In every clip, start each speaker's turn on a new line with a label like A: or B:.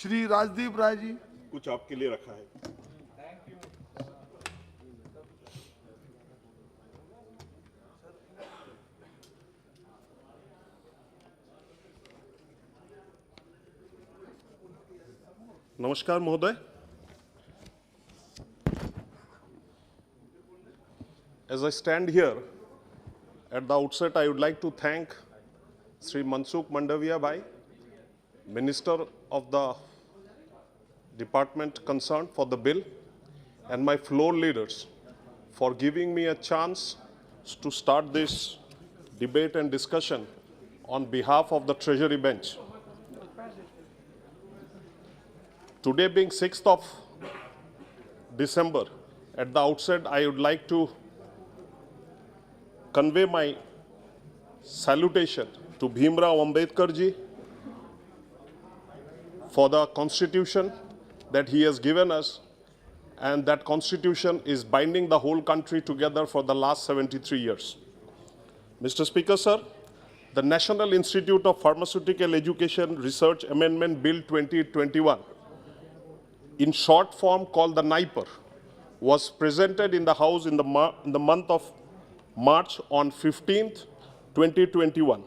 A: श्री राजदीप राय जी।
B: कुछ आपके लिए रखा है। नमस्कार महोदय। As I stand here, at the outset, I would like to thank Sri Mansukh Mandaviya Bhai, Minister of the Department concerned for the bill, and my floor leaders for giving me a chance to start this debate and discussion on behalf of the Treasury bench. Today being 6th of December, at the outset, I would like to convey my salutation to Bhimrao Ambedkar ji for the constitution that he has given us, and that constitution is binding the whole country together for the last 73 years. Mr. Speaker, sir, the National Institute of Pharmaceutical Education Research Amendment Bill 2021, in short form called the NIPER, was presented in the House in the month of March on 15th, 2021.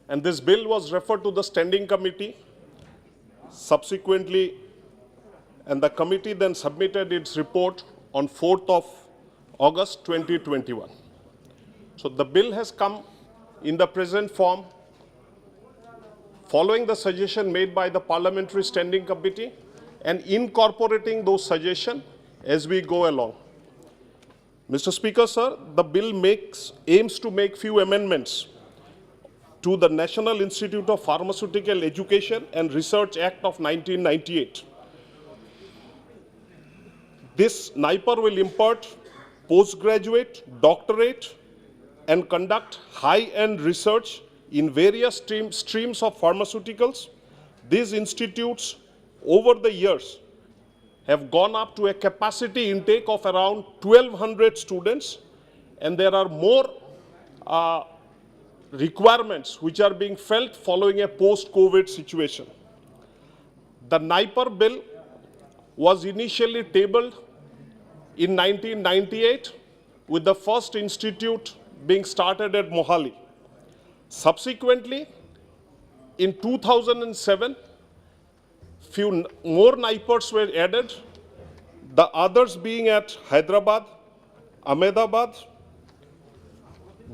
B: And this bill was referred to the Standing Committee subsequently, and the committee then submitted its report on 4th of August 2021. So the bill has come in the present form following the suggestion made by the Parliamentary Standing Committee and incorporating those suggestions as we go along. Mr. Speaker, sir, the bill aims to make few amendments to the National Institute of Pharmaceutical Education and Research Act of 1998. This NIPER will impart postgraduate, doctorate, and conduct high-end research in various streams of pharmaceuticals. These institutes, over the years, have gone up to a capacity intake of around 1,200 students, and there are more requirements which are being felt following a post-COVID situation. The NIPER bill was initially tabled in 1998 with the first institute being started at Mohali. Subsequently, in 2007, few more NIPERs were added, the others being at Hyderabad, Ahmedabad,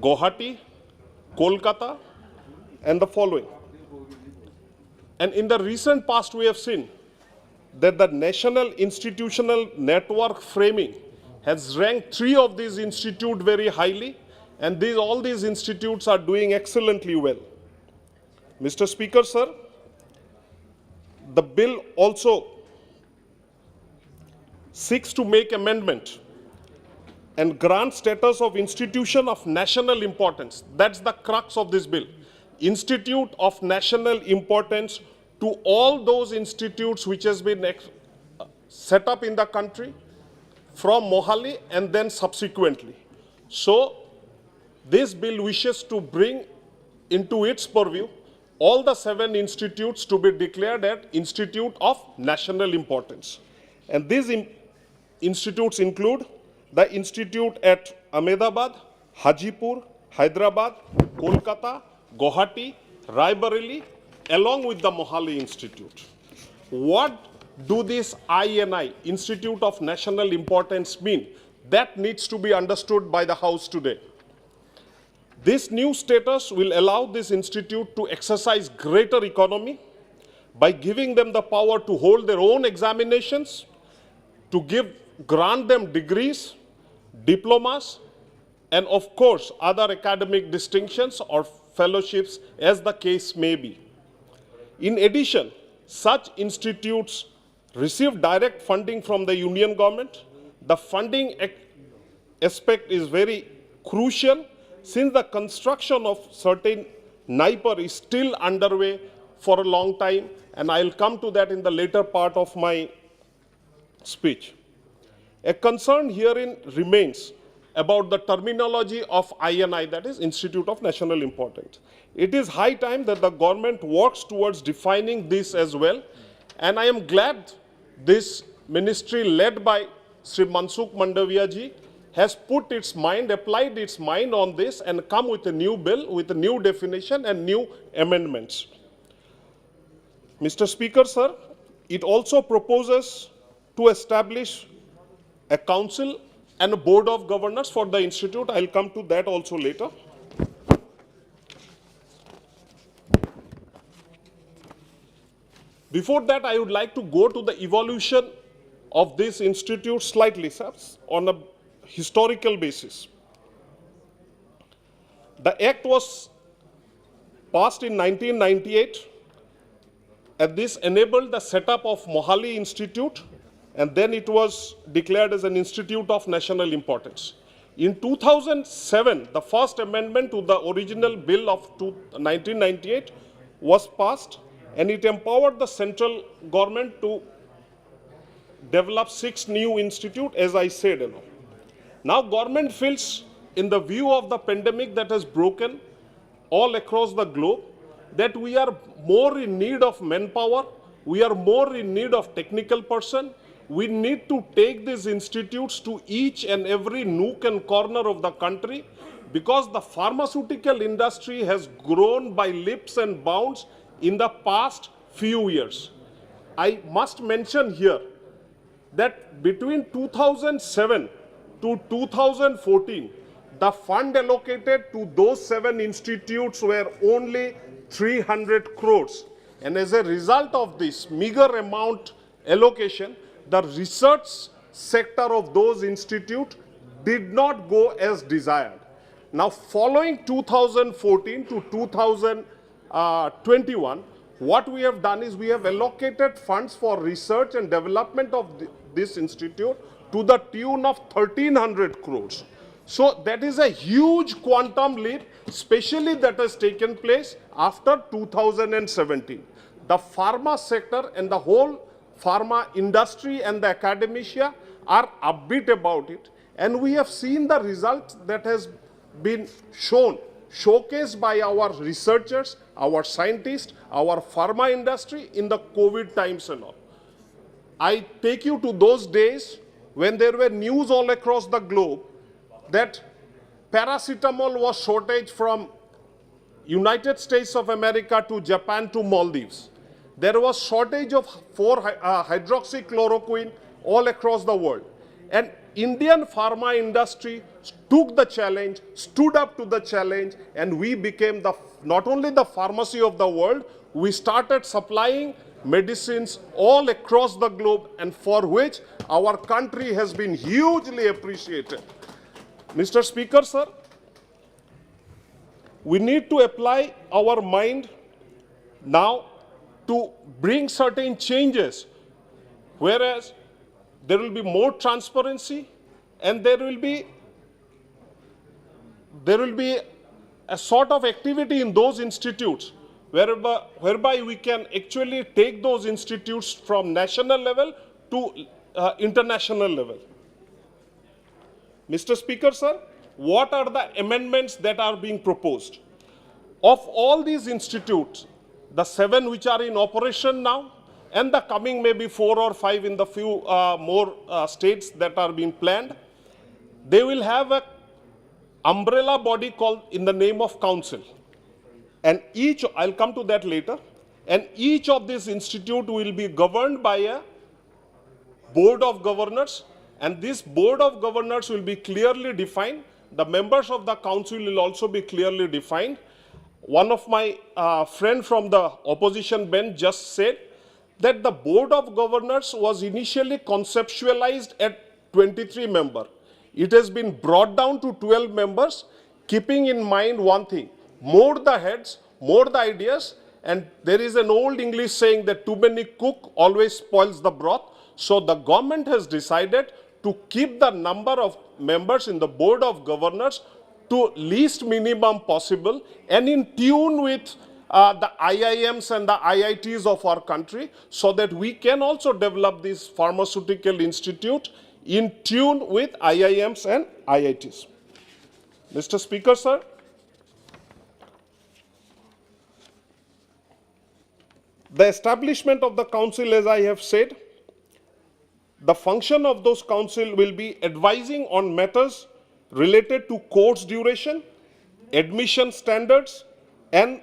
B: Guwahati, Kolkata, and the following. And in the recent past, we have seen that the National Institutional Network framing has ranked 3 of these institutes very highly, and all these institutes are doing excellently well. Mr. Speaker, sir, the bill also seeks to make amendment and grant status of institution of national importance. That's the crux of this bill. Institute of national importance to all those institutes which has been set up in the country from Mohali and then subsequently. So this bill wishes to bring into its purview all the 7 institutes to be declared as Institute of National Importance. And these institutes include the institute at Ahmedabad, Hajipur, Hyderabad, Kolkata, Guwahati, Raebareli, along with the Mohali Institute. What do this INI, Institute of National Importance, mean? That needs to be understood by the House today. This new status will allow this institute to exercise greater autonomy by giving them the power to hold their own examinations, to grant them degrees, diplomas, and of course other academic distinctions or fellowships as the case may be. In addition, such institutes receive direct funding from the Union government. The funding aspect is very crucial since the construction of certain NIPER is still underway for a long time, and I'll come to that in the later part of my speech. A concern herein remains about the terminology of INI, that is Institute of National Importance. It is high time that the government works towards defining this as well, and I am glad this ministry led by Sri Mansukh Mandaviya ji has put its mind, applied its mind on this and come with a new bill, with a new definition and new amendments. Mr. Speaker, sir, it also proposes to establish a council and a board of governors for the institute. I'll come to that also later. Before that, I would like to go to the evolution of this institute slightly, sir, on a historical basis. The act was passed in 1998, and this enabled the setup of Mohali Institute, and then it was declared as an institute of national importance. In 2007, the first amendment to the original bill of 1998 was passed, and it empowered the central government to develop 6 new institutes, as I said. Now government feels, in the view of the pandemic that has broken all across the globe, that we are more in need of manpower, we are more in need of technical person. We need to take these institutes to each and every nook and corner of the country, because the pharmaceutical industry has grown by leaps and bounds in the past few years. I must mention here that between 2007 to 2014, the fund allocated to those 7 institutes were only 300 crores. And as a result of this meager amount allocation, the research sector of those institutes did not go as desired. Now, following 2014 to 2021, what we have done is we have allocated funds for research and development of this institute to the tune of 1,300 crores. So that is a huge quantum leap, especially that has taken place after 2017. The pharma sector and the whole pharma industry and the academia are upbeat about it, and we have seen the result that has been showcased by our researchers, our scientists, our pharma industry in the COVID times and all. I take you to those days when there were news all across the globe that paracetamol was shortage from United States of America to Japan to Maldives. There was shortage of 4-hydroxychloroquine all across the world. And Indian pharma industry took the challenge, stood up to the challenge, and we became not only the pharmacy of the world, we started supplying medicines all across the globe, and for which our country has been hugely appreciated. Mr. Speaker, sir, we need to apply our mind now to bring certain changes, whereas there will be more transparency and there will be a sort of activity in those institutes whereby we can actually take those institutes from national level to international level. Mr. Speaker, sir, what are the amendments that are being proposed? Of all these institutes, the 7 which are in operation now, and the coming maybe 4 or 5 in the few more states that are being planned, they will have an umbrella body called in the name of council. And each, I'll come to that later, and each of these institutes will be governed by a board of governors, and this board of governors will be clearly defined. The members of the council will also be clearly defined. One of my friend from the opposition bench just said that the board of governors was initially conceptualized at 23 members. It has been brought down to 12 members, keeping in mind one thing: more the heads, more the ideas. And there is an old English saying that too many cook always spoils the broth. So the government has decided to keep the number of members in the board of governors to least minimum possible and in tune with the IIMs and the IITs of our country, so that we can also develop this pharmaceutical institute in tune with IIMs and IITs. Mr. Speaker, sir, the establishment of the council, as I have said, the function of those council will be advising on matters related to course duration, admission standards, and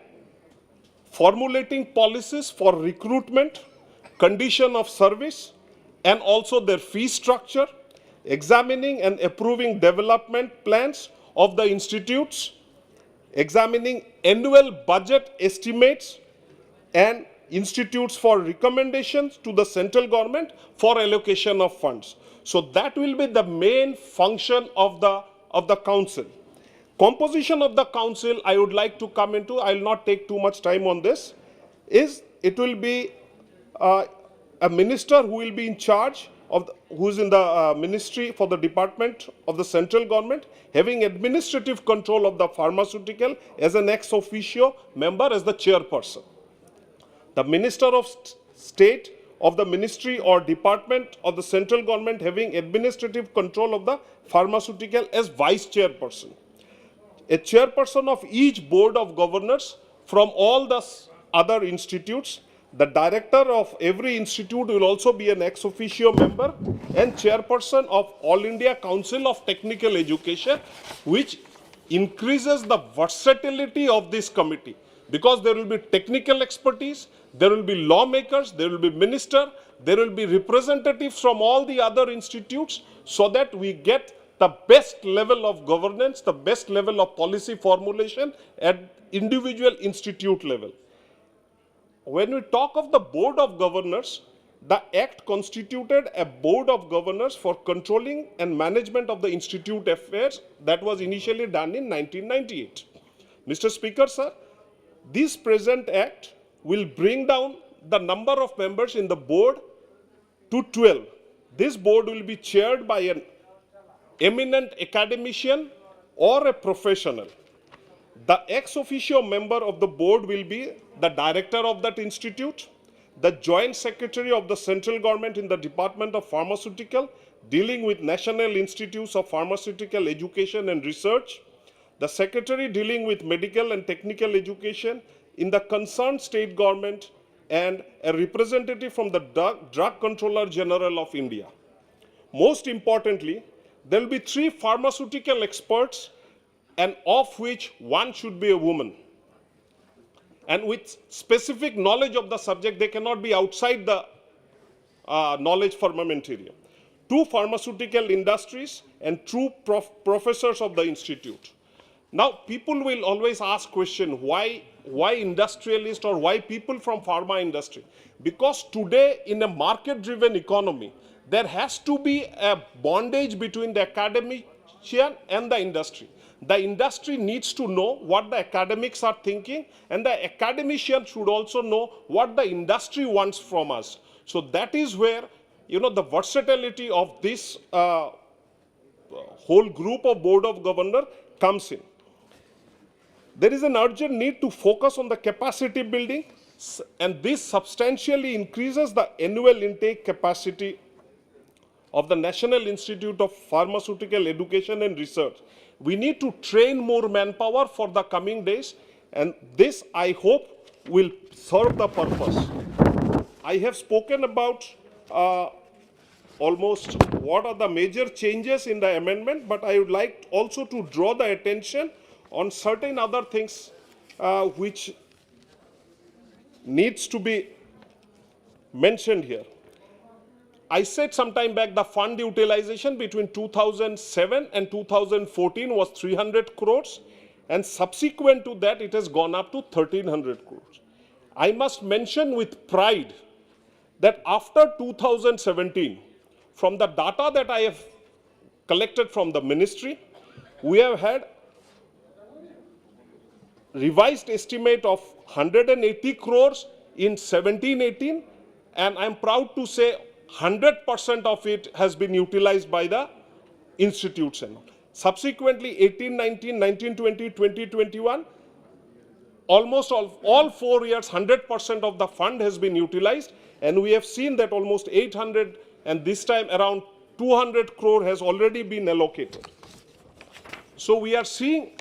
B: formulating policies for recruitment, condition of service, and also their fee structure, examining and approving development plans of the institutes, examining annual budget estimates, and institutes for recommendations to the central government for allocation of funds. So that will be the main function of the council. Composition of the council, I would like to come into, I will not take too much time on this, is it will be a minister who will be in charge of, who is in the ministry for the department of the central government, having administrative control of the pharmaceutical as an ex officio member as the chairperson. The Minister of State of the Ministry or Department of the Central Government having administrative control of the pharmaceutical as Vice Chairperson. A chairperson of each Board of Governors from all the other institutes. The director of every institute will also be an ex officio member and chairperson of All India Council of Technical Education, which increases the versatility of this committee, because there will be technical expertise, there will be lawmakers, there will be minister, there will be representatives from all the other institutes, so that we get the best level of governance, the best level of policy formulation at individual institute level. When we talk of the Board of Governors, the Act constituted a Board of Governors for controlling and management of the institute affairs that was initially done in 1998. Mr. Speaker, sir, this present Act will bring down the number of members in the board to 12. This board will be chaired by an eminent academician or a professional. The ex officio member of the board will be the director of that institute, the joint secretary of the central government in the Department of Pharmaceutical, dealing with National Institutes of Pharmaceutical Education and Research, the secretary dealing with medical and technical education in the concerned state government, and a representative from the Drug Controller General of India. Most importantly, there will be 3 pharmaceutical experts, and of which one should be a woman. And with specific knowledge of the subject, they cannot be outside the knowledge armamentarium. 2 pharmaceutical industries and 2 professors of the institute. Now, people will always ask question, why industrialists or why people from pharma industry? Because today in a market-driven economy, there has to be a bondage between the academician and the industry. The industry needs to know what the academics are thinking, and the academician should also know what the industry wants from us. So that is where, the versatility of this whole group of Board of Governors comes in. There is an urgent need to focus on the capacity building, and this substantially increases the annual intake capacity of the National Institute of Pharmaceutical Education and Research. We need to train more manpower for the coming days, and this, I hope, will serve the purpose. I have spoken about almost what are the major changes in the amendment, but I would like also to draw the attention on certain other things which needs to be mentioned here. I said some time back the fund utilization between 2007 and 2014 was 300 crores, and subsequent to that it has gone up to 1300 crores. I must mention with pride that after 2017, from the data that I have collected from the ministry, we have had revised estimate of 180 crores in 17-18, and I am proud to say 100% of it has been utilized by the institutes. And subsequently, 18-19, 19-20, 20-21, almost all 4 years, 100% of the fund has been utilized, and we have seen that almost 800 and this time around 200 crore has already been allocated. So we are seeing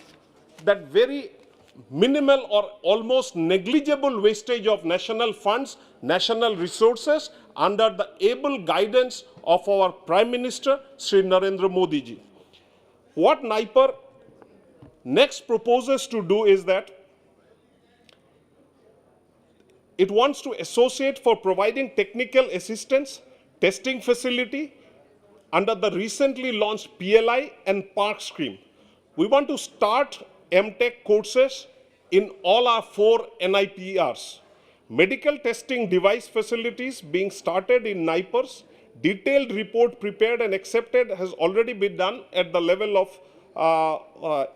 B: that very minimal or almost negligible wastage of national funds, national resources under the able guidance of our Prime Minister, Sri Narendra Modi ji. What NIPER next proposes to do is that it wants to associate for providing technical assistance, testing facility under the recently launched PLI and PARC scheme. We want to start MTech courses in all our 4 NIPRs. Medical testing device facilities being started in NIPERs. Detailed report prepared and accepted has already been done at the level of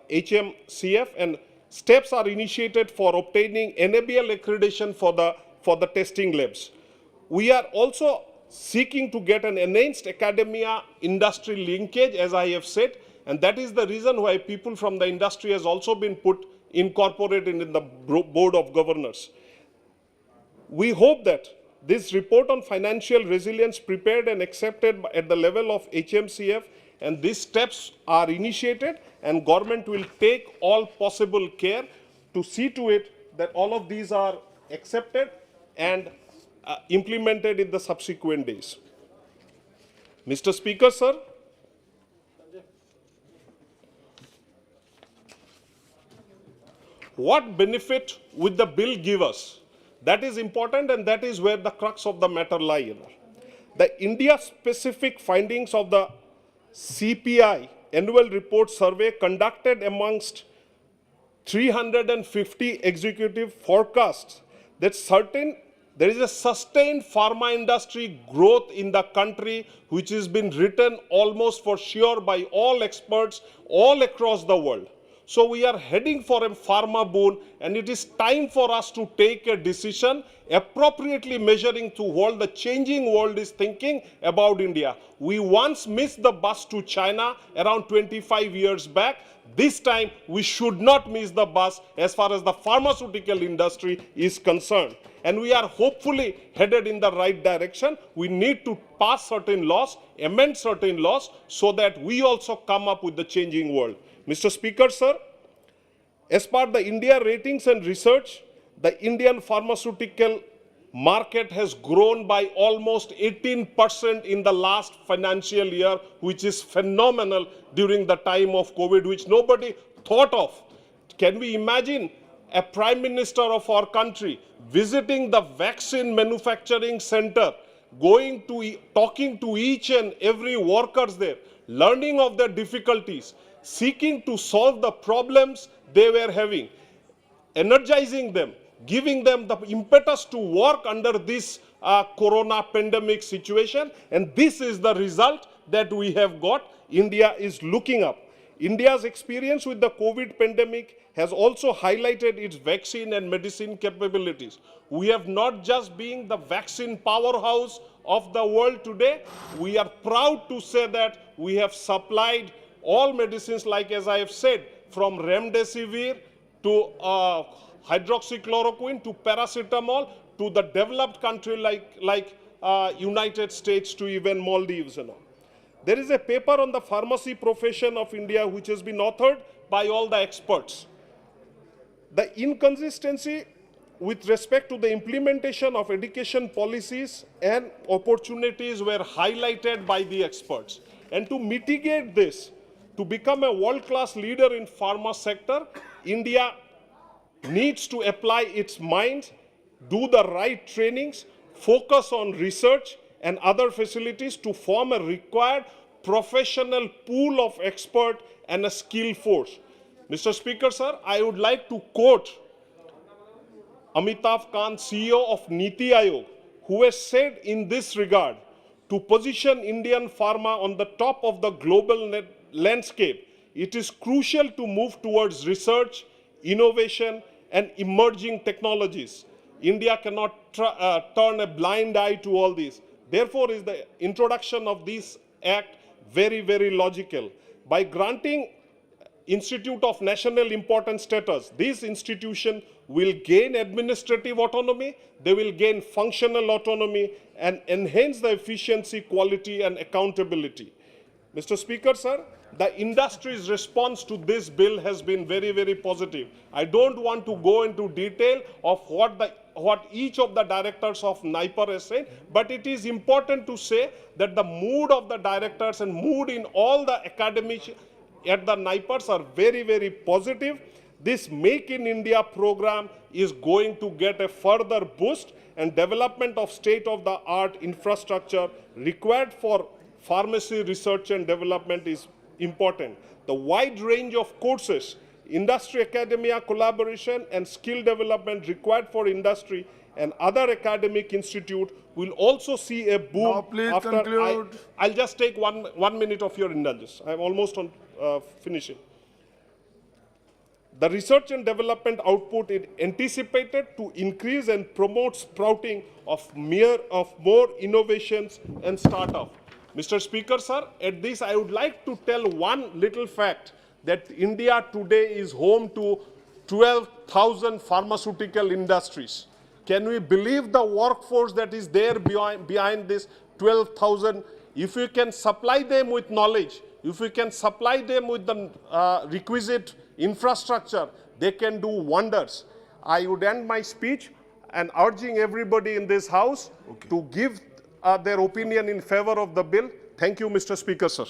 B: HMCF, and steps are initiated for obtaining NABL accreditation for the testing labs. We are also seeking to get an enhanced academia industry linkage, as I have said, and that is the reason why people from the industry has also been incorporated in the Board of Governors. We hope that this report on financial resilience prepared and accepted at the level of HMCF, and these steps are initiated, and government will take all possible care to see to it that all of these are accepted and implemented in the subsequent days. Mr. Speaker, sir, what benefit would the bill give us? That is important, and that is where the crux of the matter lies. The India-specific findings of the CPI annual report survey conducted amongst 350 executive forecasts that there is a sustained pharma industry growth in the country, which has been written almost for sure by all experts all across the world. So we are heading for a pharma boom, and it is time for us to take a decision appropriately measuring to what the changing world is thinking about India. We once missed the bus to China around 25 years back. This time we should not miss the bus as far as the pharmaceutical industry is concerned. And we are hopefully headed in the right direction. We need to pass certain laws, amend certain laws, so that we also come up with the changing world. Mr. Speaker, sir, as per the India ratings and research, the Indian pharmaceutical market has grown by almost 18% in the last financial year, which is phenomenal during the time of COVID, which nobody thought of. Can we imagine a Prime Minister of our country visiting the vaccine manufacturing center, talking to each and every worker there, learning of their difficulties, seeking to solve the problems they were having, energizing them, giving them the impetus to work under this corona pandemic situation. And this is the result that we have got. India is looking up. India's experience with the COVID pandemic has also highlighted its vaccine and medicine capabilities. We have not just been the vaccine powerhouse of the world today. We are proud to say that we have supplied all medicines, like as I have said, from remdesivir to hydroxychloroquine to paracetamol to the developed country like United States to even Maldives and all. There is a paper on the pharmacy profession of India which has been authored by all the experts. The inconsistency with respect to the implementation of education policies and opportunities were highlighted by the experts. And to mitigate this, to become a world-class leader in pharma sector, India needs to apply its mind, do the right trainings, focus on research and other facilities to form a required professional pool of expert and a skilled force. Mr. Speaker, sir, I would like to quote Amitabh Kant, CEO of Niti Aayog, who has said in this regard, to position Indian pharma on the top of the global landscape, it is crucial to move towards research, innovation, and emerging technologies. India cannot turn a blind eye to all these. Therefore, is the introduction of this act very, very logical. By granting Institute of National Importance status, this institution will gain administrative autonomy, they will gain functional autonomy, and enhance the efficiency, quality, and accountability. Mr. Speaker, sir, the industry's response to this bill has been very, very positive. I don't want to go into detail of what each of the directors of NIPER has said, but it is important to say that the mood of the directors and mood in all the academics at the NIPERs are very, very positive. This Make in India program is going to get a further boost, and development of state-of-the-art infrastructure required for pharmacy research and development is important. The wide range of courses, industry academia collaboration and skill development required for industry and other academic institute will also see a boom.
A: Now please conclude.
B: I'll just take one minute of your indulgence. I'm almost on finishing. The research and development output is anticipated to increase and promote sprouting of more innovations and startup. Mr. Speaker, sir, at this I would like to tell one little fact that India today is home to 12,000 pharmaceutical industries. Can we believe the workforce that is there behind this 12,000? If we can supply them with knowledge, if we can supply them with the requisite infrastructure, they can do wonders. I would end my speech and urging everybody in this House to give their opinion in favor of the bill. Thank you, Mr. Speaker, sir.